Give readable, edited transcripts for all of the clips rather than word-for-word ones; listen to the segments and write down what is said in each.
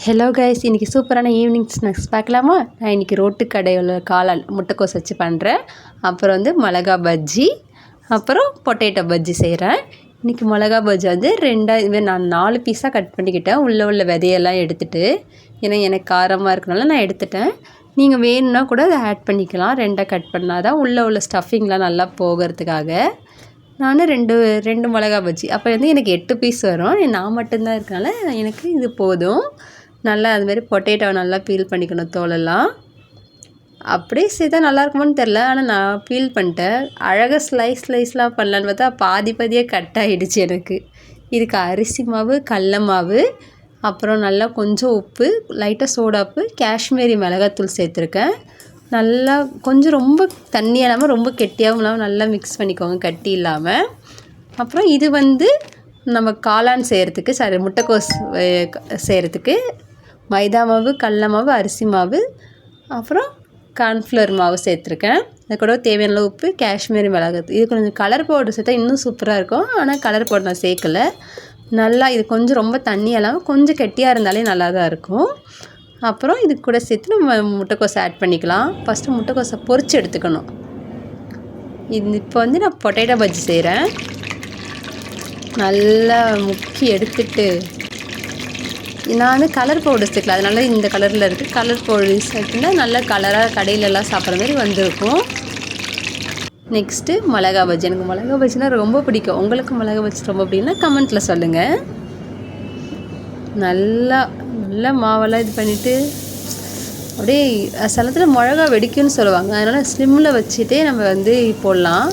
Hello guys, இன்றைக்கி சூப்பரான evening snacks பார்க்கலாமா? நான் இன்றைக்கி ரோட்டு கடையில் காளான் முட்டைக்கோஸ் வச்சு பண்ணுறேன். அப்புறம் வந்து மிளகா பஜ்ஜி, அப்புறம் பொட்டேட்டோ பஜ்ஜி செய்கிறேன். இன்றைக்கி மிளகா பஜ்ஜி வந்து இதுமாதிரி நான் 4 பீஸாக கட் பண்ணிக்கிட்டேன். உள்ள விதையெல்லாம் எடுத்துகிட்டு, ஏன்னா எனக்கு காரமாக இருக்கனால நான் எடுத்துட்டேன். நீங்கள் வேணும்னா கூட அதை ஆட் பண்ணிக்கலாம். 2 கட் பண்ணால் தான் உள்ள ஸ்டஃபிங்லாம் நல்லா போகிறதுக்காக. நான் ரெண்டு மிளகா பஜ்ஜி அப்போ வந்து எனக்கு 8 பீஸ் வரும். நான் மட்டும்தான் இருக்கனால எனக்கு இது போதும். நல்லா அதுமாரி பொட்டேட்டோவை நல்லா பீல் பண்ணிக்கணும், தோலெல்லாம். அப்படியே செய்தால் நல்லா இருக்குமான்னு தெரில, ஆனால் நான் பீல் பண்ணிட்டேன். அழகாக ஸ்லைஸ்லாம் பண்ணலான்னு பார்த்தா பாதியாக கட் ஆகிடுச்சு எனக்கு. இதுக்கு அரிசி மாவு, கடல மாவு, அப்புறம் நல்லா கொஞ்சம் உப்பு, லைட்டாக சோடாப்பு, காஷ்மீரி மிளகாத்தூள் சேர்த்துருக்கேன். நல்லா கொஞ்சம் ரொம்ப தண்ணி இல்லாமல் ரொம்ப கெட்டியாகவும் இல்லாமல் நல்லா மிக்ஸ் பண்ணிக்கோங்க, கட்டி இல்லாமல். அப்புறம் இது வந்து நம்ம காளான் செய்கிறதுக்கு முட்டைக்கோஸ் செய்கிறதுக்கு மைதா மாவு, கடல மாவு, அரிசி மாவு, அப்புறம் கார்ன்ஃப்ளவர் மாவு சேர்த்துருக்கேன். அது கூட தேவையான உப்பு, காஷ்மீரி மிளகாத்தூள். இது கொஞ்சம் கலர் பவுடர் சேர்த்தா இன்னும் சூப்பராக இருக்கும், ஆனால் கலர் பவுடர் நான் சேர்க்கலை. நல்லா இது கொஞ்சம் ரொம்ப தண்ணி இல்லாமல் கொஞ்சம் கெட்டியாக இருந்தாலே நல்லா தான் இருக்கும். அப்புறம் இது கூட சேர்த்து நம்ம முட்டைக்கோஸை ஆட் பண்ணிக்கலாம். ஃபஸ்ட்டு முட்டைக்கோஸை பொரித்து எடுத்துக்கணும். இப்போ வந்து நான் பொட்டேட்டோ பஜ்ஜி செய்கிறேன். நல்லா முக்கி எடுத்துட்டு நான் வந்து கலர் பவுடர் சேர்க்கல, அதனால இந்த கலரில் இருக்குது. கலர் பவுடர் சேர்த்துனா நல்லா கலராக கடையிலலாம் சாப்பிட்ற மாதிரி வந்திருக்கும். நெக்ஸ்ட்டு மிளகா பஜ்ஜி. எனக்கு மிளகா பஜ்ஜினா ரொம்ப பிடிக்கும். உங்களுக்கு மிளகா பஜ்ஜி ரொம்ப பிடிக்குன்னா கமெண்ட்டில் சொல்லுங்கள். நல்லா மாவெல்லாம் இது பண்ணிவிட்டு அப்படியே சில நேரத்தில் மிளகா வெடிக்கும்னு சொல்லுவாங்க, அதனால் ஸ்லிம்மில் வச்சுட்டே நம்ம வந்து போடலாம்.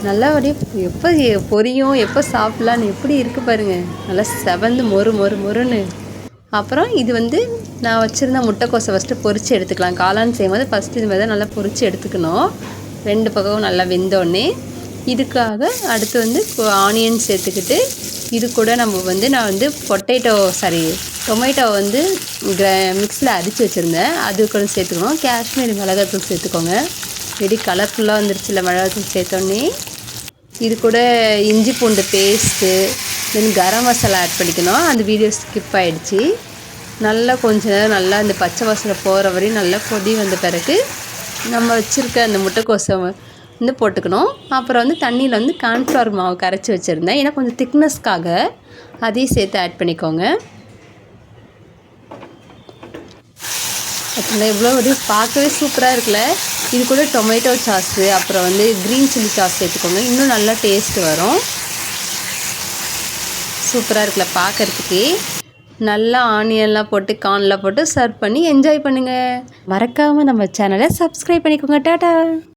நல்லா அப்படியே எப்போ பொரியும், எப்போ சாப்பிட்லான்னு எப்படி இருக்குது பாருங்கள். நல்லா செவந்து மொறுன்னு. அப்புறம் இது வந்து நான் வச்சுருந்த முட்டைக்கோஸை ஃபஸ்ட்டு பொரித்து எடுத்துக்கலாம். காளான் செய்யும்போது ஃபஸ்ட்டு இது மாதிரி தான் நல்லா பொரித்து எடுத்துக்கணும், 2 பக்கமும் நல்லா வெந்தோடனே. இதுக்காக அடுத்து வந்து ஆனியன் சேர்த்துக்கிட்டு, இது கூட நான் வந்து டொமேட்டோ வந்து மிக்ஸில் அடித்து வச்சுருந்தேன், அது கொஞ்சம் சேர்த்துக்கணும். காஷ்மீரி மிளகாத்தூள் சேர்த்துக்கோங்க. ரெடி கலர்ஃபுல்லாக வந்துருச்சுல மிளகாத்தூள் சேர்த்தோடனே. இது கூட இஞ்சி பூண்டு பேஸ்ட்டு, தென் கரம் மசாலா ஆட் பண்ணிக்கணும். அந்த வீடியோ ஸ்கிப் ஆகிடுச்சு. நல்லா கொஞ்ச நேரம் நல்லா அந்த பச்சை வாசனை போகிற வரையும் நல்லா கொதி வந்த பிறகு நம்ம வச்சுருக்க அந்த முட்டைக்கோஸை வந்து போட்டுக்கணும். அப்புறம் வந்து தண்ணியில் வந்து கார்ன்ஃப்ளவர் மாவு கரைச்சி வச்சுருந்தேன், ஏன்னா கொஞ்சம் திக்னஸ்க்காக அதையும் சேர்த்து ஆட் பண்ணிக்கோங்க. இவ்வளோ ஒரு பார்க்கவே சூப்பராக இருக்குல்ல. இது கூட டொமேட்டோ சாஸு, அப்புறம் வந்து க்ரீன் சில்லி சாஸ் சேர்த்துக்கோங்க, இன்னும் நல்லா டேஸ்ட்டு வரும். சூப்பராக இருக்குல்ல பார்க்குறதுக்கே. நல்லா ஆனியன்லாம் போட்டு கார்ன்லாம் போட்டு சர்வ் பண்ணி என்ஜாய் பண்ணுங்கள். மறக்காமல் நம்ம சேனலை சப்ஸ்கிரைப் பண்ணிக்கோங்க. டாடா.